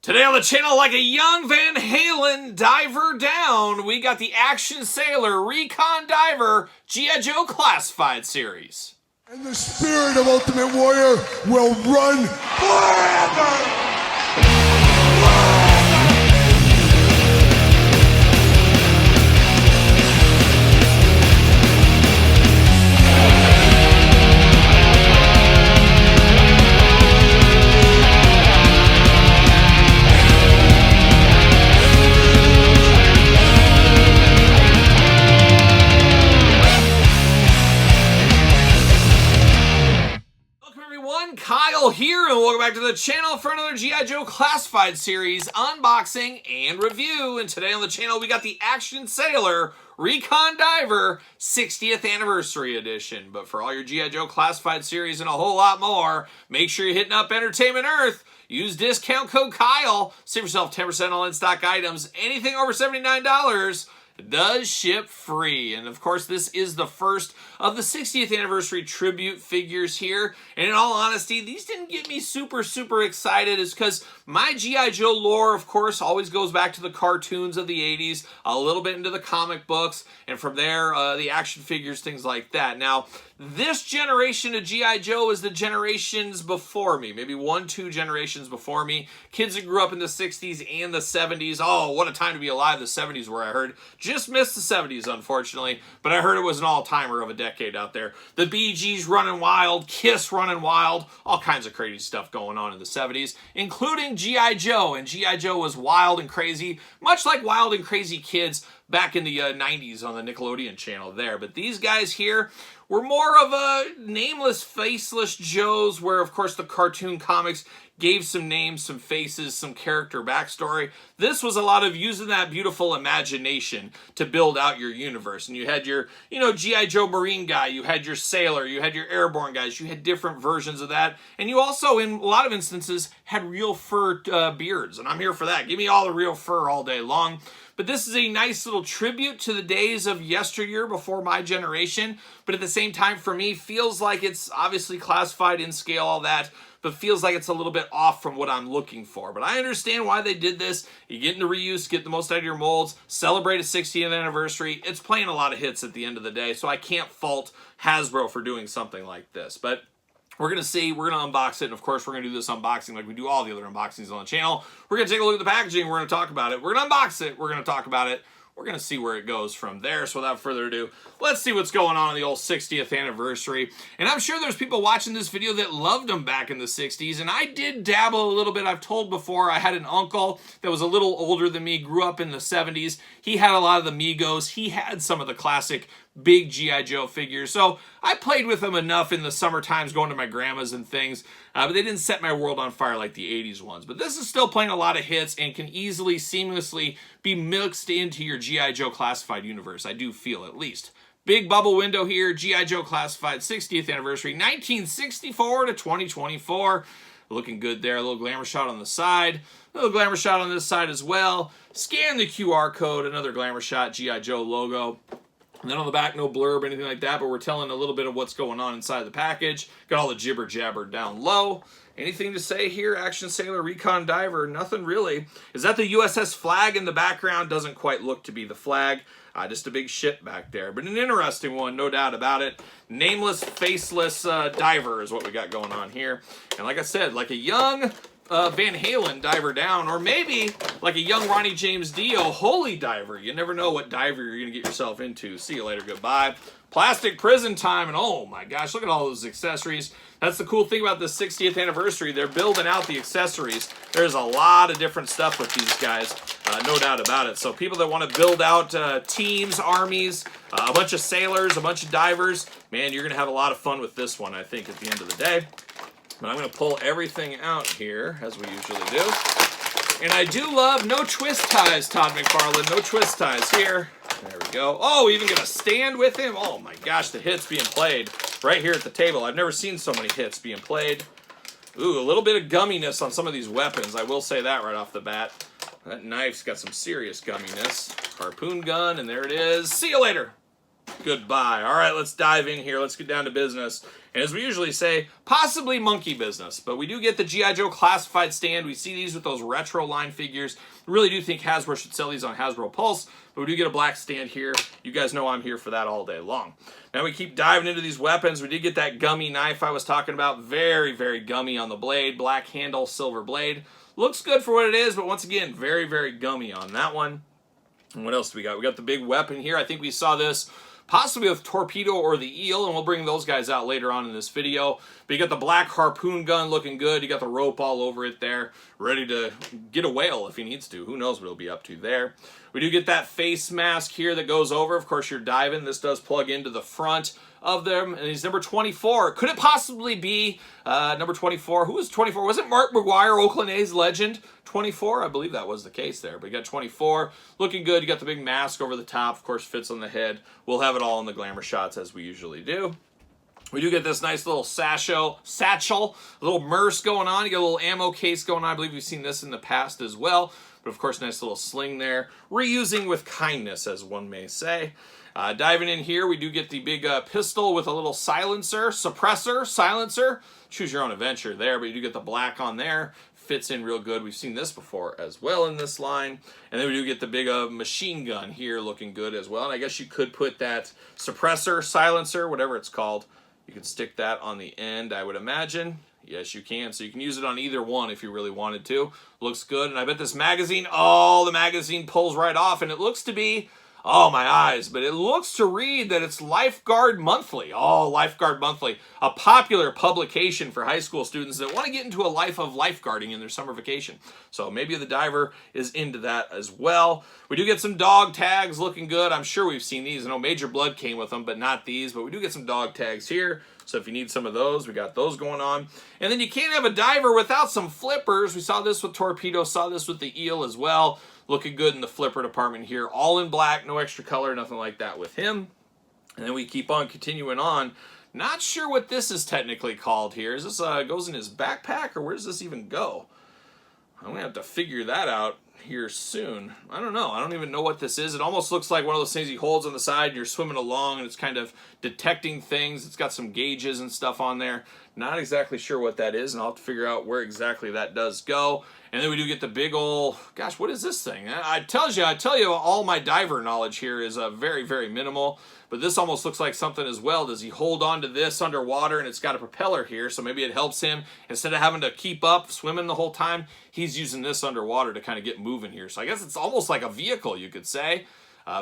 Today on the channel, like a young Van Halen diver down, we got the Action Sailor Recon Diver G.I. Joe Classified series. And the spirit of Ultimate Warrior will run forever! Kyle here, and welcome back to the channel for another G.I. Joe Classified series unboxing and review. And today on the channel, we got the Action Sailor Recon Diver 60th Anniversary Edition. But for all your G.I. Joe Classified series and a whole lot more, make sure you're hitting up Entertainment Earth. Use discount code Kyle. Save yourself 10% on in-stock items. Anything over $79 does ship free. And of course, this is the first of the 60th anniversary tribute figures here. And in all honesty, these didn't get me super excited, is because my G.I. Joe lore, of course, always goes back to the cartoons of the 80s, a little bit into the comic books, and from there, the action figures, things like that. Now, this generation of G.I. Joe is the generations before me, maybe 1-2 generations before me. Kids that grew up in the 60s and the 70s. Oh, what a time to be alive. The 70s were, I heard. Just missed the 70s, unfortunately, but I heard it was an all-timer of a decade out there. The Bee Gees running wild, Kiss running wild, all kinds of crazy stuff going on in the 70s, including G.I. Joe, and G.I. Joe was wild and crazy, much like Wild and Crazy Kids back in the 90s on the Nickelodeon channel there. But these guys here were more of a nameless, faceless Joes, where, of course, the cartoon comics gave some names, some faces, some character backstory. This was a lot of using that beautiful imagination to build out your universe. And you had your, G.I. Joe Marine guy, you had your Sailor, you had your Airborne guys, you had different versions of that. And you also, in a lot of instances, had real fur beards. And I'm here for that. Give me all the real fur all day long. But this is a nice little tribute to the days of yesteryear before my generation. But at the same time, for me, feels like it's obviously classified in scale, all that, but feels like it's a little bit off from what I'm looking for. But I understand why they did this. You get into reuse, get the most out of your molds, celebrate a 60th anniversary. It's playing a lot of hits at the end of the day, so I can't fault Hasbro for doing something like this. But we're going to see, we're going to unbox it, and of course we're going to do this unboxing like we do all the other unboxings on the channel. We're going to take a look at the packaging, we're going to talk about it, we're going to unbox it, we're going to talk about it, we're going to see where it goes from there. So without further ado, let's see what's going on in the old 60th anniversary. And I'm sure there's people watching this video that loved them back in the 60s, and I did dabble a little bit. I've told before, I had an uncle that was a little older than me, grew up in the 70s. He had a lot of the Migos. He had some of the classic big G.I. Joe figures. So I played with them enough in the summer times, going to my grandma's and things, but they didn't set my world on fire like the 80s ones. But this is still playing a lot of hits and can easily, seamlessly be mixed into your G.I. Joe Classified universe, I do feel, at least. Big bubble window here, G.I. Joe Classified 60th Anniversary, 1964 to 2024. Looking good there. A little glamour shot on the side. A little glamour shot on this side as well. Scan the QR code, another glamour shot, G.I. Joe logo. And then on the back, no blurb or anything like that, but we're telling a little bit of what's going on inside the package. Got all the jibber jabber down low. Anything to say here? Action Sailor Recon Diver? Nothing really. Is that the USS flag in the background? Doesn't quite look to be the flag. Just a big ship back there. But an interesting one, no doubt about it. Nameless, faceless diver is what we got going on here. And like I said, like a young Van Halen diver down, or maybe like a young Ronnie James Dio holy diver. You never know what diver you're going to get yourself into. See you later, goodbye. Plastic prison time, and oh my gosh, look at all those accessories. That's the cool thing about the 60th anniversary. They're building out the accessories. There's a lot of different stuff with these guys, no doubt about it. So people that want to build out teams, armies, a bunch of sailors, a bunch of divers, man, you're going to have a lot of fun with this one, I think, at the end of the day. But I'm going to pull everything out here, as we usually do. And I do love no twist ties, Todd McFarlane. No twist ties here. There we go. Oh, even get a stand with him. Oh my gosh, the hits being played right here at the table. I've never seen so many hits being played. Ooh, a little bit of gumminess on some of these weapons. I will say that right off the bat. That knife's got some serious gumminess. Harpoon gun, and there it is. See you later. Goodbye. All right, let's dive in here. Let's get down to business. And as we usually say, possibly monkey business. But we do get the G.I. Joe classified stand. We see these with those retro line figures. We really do think Hasbro should sell these on Hasbro Pulse. But we do get a black stand here. You guys know I'm here for that all day long. Now we keep diving into these weapons. We did get that gummy knife I was talking about. Very, very gummy on the blade. Black handle, silver blade. Looks good for what it is, but once again, very, very gummy on that one. And what else do we got? We got the big weapon here. I think we saw this possibly with Torpedo or the Eel, and we'll bring those guys out later on in this video. But you got the black harpoon gun looking good. You got the rope all over it there, ready to get a whale if he needs to. Who knows what he'll be up to there. We do get that face mask here that goes over. Of course, you're diving. This does plug into the front of them, and he's number 24. Could it possibly be number 24? Who was 24? Was it Mark McGuire, Oakland A's legend? 24? I believe that was the case there. But you got 24. Looking good. You got the big mask over the top. Of course, fits on the head. We'll have it all in the glamour shots as we usually do. We do get this nice little satchel, a little Merce going on. You got a little ammo case going on. I believe we've seen this in the past as well. But of course, nice little sling there. Reusing with kindness, as one may say. Diving in here, we do get the big pistol with a little silencer, suppressor, silencer. Choose your own adventure there, but you do get the black on there. Fits in real good. We've seen this before as well in this line. And then we do get the big machine gun here looking good as well. And I guess you could put that suppressor, silencer, whatever it's called. You could stick that on the end, I would imagine. Yes, you can. So you can use it on either one if you really wanted to. Looks good. And I bet this magazine, oh, the magazine pulls right off. And it looks to be, oh, my eyes. But it looks to read that it's Lifeguard Monthly. Oh, Lifeguard Monthly. A popular publication for high school students that want to get into a life of lifeguarding in their summer vacation. So maybe the diver is into that as well. We do get some dog tags looking good. I'm sure we've seen these. I know Major Blood came with them, but not these. But we do get some dog tags here. So if you need some of those, we got those going on. And then you can't have a diver without some flippers. We saw this with Torpedo, saw this with the Eel as well. Looking good in the flipper department here. All in black, no extra color, nothing like that with him. And then we keep on continuing on. Not sure what this is technically called here. Is this goes in his backpack, or where does this even go? I'm going to have to figure that out here soon. I don't know. I don't even know what this is. It almost looks like one of those things he holds on the side and you're swimming along and it's kind of detecting things. It's got some gauges and stuff on there. Not exactly sure what that is, and I'll have to figure out where exactly that does go. And then we do get the big old, gosh, what is this thing? I tell you, all my diver knowledge here is very, very minimal. But this almost looks like something as well. Does he hold on to this underwater, and it's got a propeller here, so maybe it helps him. Instead of having to keep up swimming the whole time, he's using this underwater to kind of get moving here. So I guess it's almost like a vehicle, you could say.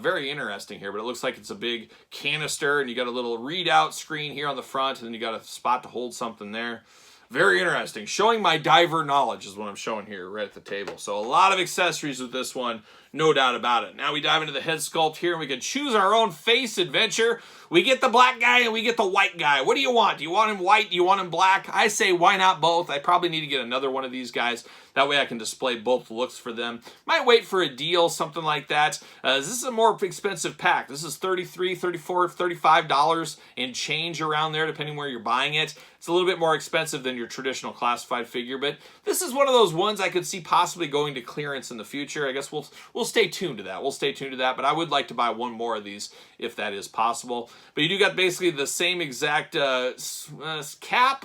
Very interesting here, but it looks like it's a big canister, and you got a little readout screen here on the front, and then you got a spot to hold something there. Very interesting. Showing my diver knowledge is what I'm showing here right at the table. So a lot of accessories with this one, no doubt about it. Now we dive into the head sculpt here, and we can choose our own face adventure. We get the black guy and we get the white guy. What do you want? Do you want him white? Do you want him black? I say why not both? I probably need to get another one of these guys. That way I can display both looks for them. Might wait for a deal, something like that. This is a more expensive pack. This is $33, $34, $35 and change around there, depending where you're buying it. It's a little bit more expensive than your traditional classified figure, but this is one of those ones I could see possibly going to clearance in the future. I guess we'll stay tuned to that. We'll stay tuned to that, but I would like to buy one more of these if that is possible. But you do got basically the same exact swim cap,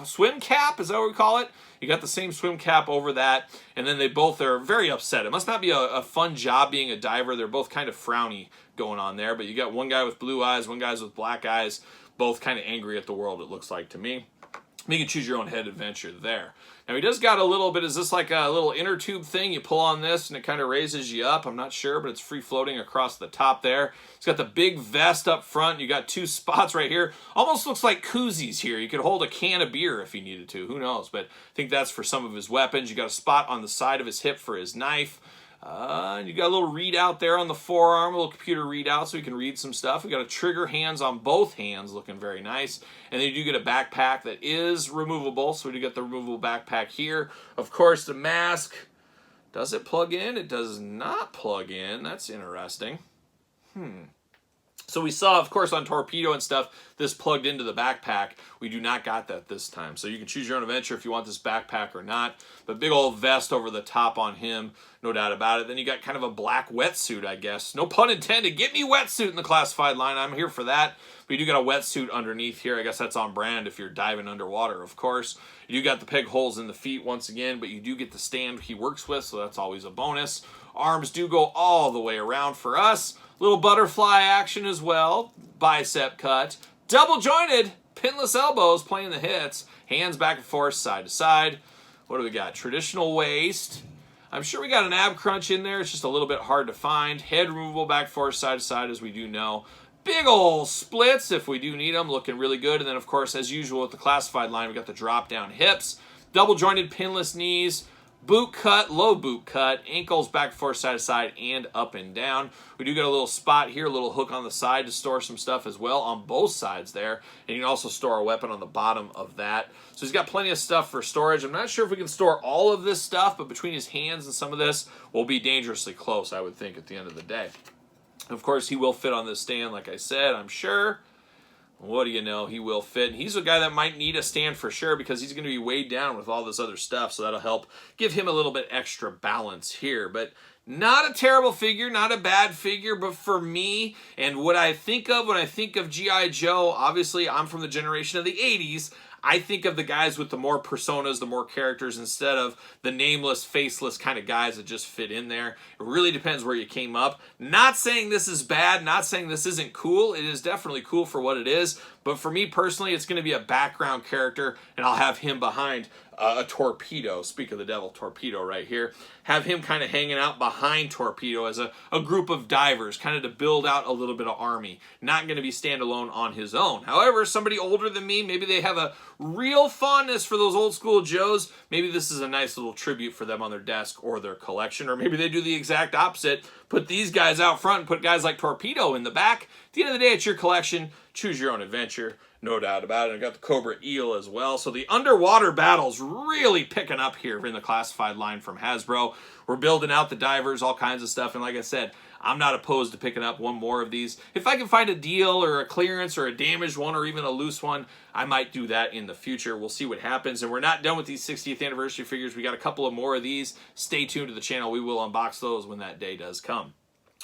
is that what we call it? You got the same swim cap over that, and then they both are very upset. It must not be a fun job being a diver. They're both kind of frowny going on there, but you got one guy with blue eyes, one guy's with black eyes, both kind of angry at the world, it looks like to me. You can choose your own head adventure there. Now he does got a little bit, is this like a little inner tube thing? You pull on this and it kind of raises you up. I'm not sure, but it's free floating across the top there. It's got the big vest up front. You got two spots right here. Almost looks like koozies here. You could hold a can of beer if you needed to. Who knows? But I think that's for some of his weapons. You got a spot on the side of his hip for his knife. You got a little readout there on the forearm, a little computer readout so you can read some stuff. We got a trigger hands on both hands, looking very nice. And then you do get a backpack that is removable, so we do get the removable backpack here. Of course, the mask, does it plug in? It does not plug in. That's interesting. So we saw, of course, on Torpedo and stuff, this plugged into the backpack. We do not got that this time. So you can choose your own adventure if you want this backpack or not. But big old vest over the top on him, no doubt about it. Then you got kind of a black wetsuit, I guess. No pun intended. Get me wetsuit in the classified line. I'm here for that. But you do got a wetsuit underneath here. I guess that's on brand if you're diving underwater, of course. You do got the peg holes in the feet once again, but you do get the stand he works with, so that's always a bonus. Arms do go all the way around for us. Little butterfly action as well. Bicep cut. Double jointed. Pinless elbows playing the hits. Hands back and forth, side to side. What do we got? Traditional waist. I'm sure we got an ab crunch in there. It's just a little bit hard to find. Head removable back and forth, side to side, as we do know. Big ol' splits if we do need them. Looking really good. And then, of course, as usual with the classified line, we got the drop down hips. Double jointed pinless knees. Boot cut, low boot cut, ankles back, forth, side to side, and up and down. We do get a little spot here, a little hook on the side to store some stuff as well on both sides there. And you can also store a weapon on the bottom of that. So he's got plenty of stuff for storage. I'm not sure if we can store all of this stuff, but between his hands and some of this, we'll be dangerously close, I would think, at the end of the day. Of course, he will fit on this stand, like I said, I'm sure. What do you know? He will fit. And he's a guy that might need a stand for sure because he's going to be weighed down with all this other stuff. So that'll help give him a little bit extra balance here. But not a terrible figure, not a bad figure. But for me and what I think of when I think of G.I. Joe, obviously I'm from the generation of the 80s. I think of the guys with the more personas, the more characters, instead of the nameless, faceless kind of guys that just fit in there. It really depends where you came up. Not saying this is bad, not saying this isn't cool. It is definitely cool for what it is. But for me personally, it's going to be a background character, and I'll have him behind a Torpedo. Speak of the devil, Torpedo right here. Have him kind of hanging out behind Torpedo as a group of divers, kind of to build out a little bit of army. Not going to be standalone on his own. However, somebody older than me, maybe they have a real fondness for those old school Joes. Maybe this is a nice little tribute for them on their desk or their collection. Or maybe they do the exact opposite. Put these guys out front and put guys like Torpedo in the back. At the end of the day, it's your collection. Choose your own adventure. No doubt about it. I got the Cobra Eel as well. So the underwater battle's really picking up here in the classified line from Hasbro. We're building out the divers, all kinds of stuff. And like I said, I'm not opposed to picking up one more of these. If I can find a deal or a clearance or a damaged one or even a loose one, I might do that in the future. We'll see what happens. And we're not done with these 60th anniversary figures. We got a couple of more of these. Stay tuned to the channel. We will unbox those when that day does come.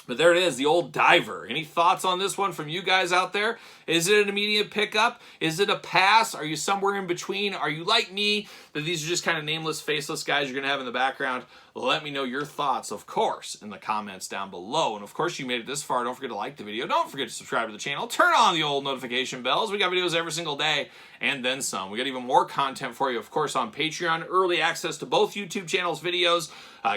But there it is, the old diver. Any thoughts on this one from you guys out there? Is it an immediate pickup? Is it a pass? Are you somewhere in between? Are you like me, that these are just kind of nameless, faceless guys you're going to have in the background? Let me know your thoughts, of course, in the comments down below. And of course, you made it this far. Don't forget to like the video. Don't forget to subscribe to the channel. Turn on the old notification bells. We got videos every single day and then some. We got even more content for you, of course, on Patreon. Early access to both YouTube channels' videos,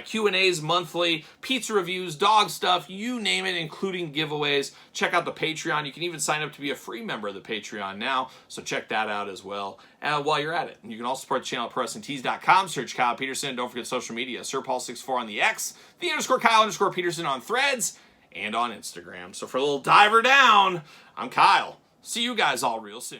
Q&As monthly, pizza reviews, dog stuff, you name it, including giveaways. Check out the Patreon. You can even sign up to be a free member of the Patreon now, so check that out as well while you're at it. And you can also support the channel at ProWrestlingTees.com. Search Kyle Peterson. Don't forget social media. SirPaul64 on the X, _Kyle_Peterson on Threads, and on Instagram. So for a little diver down, I'm Kyle. See you guys all real soon.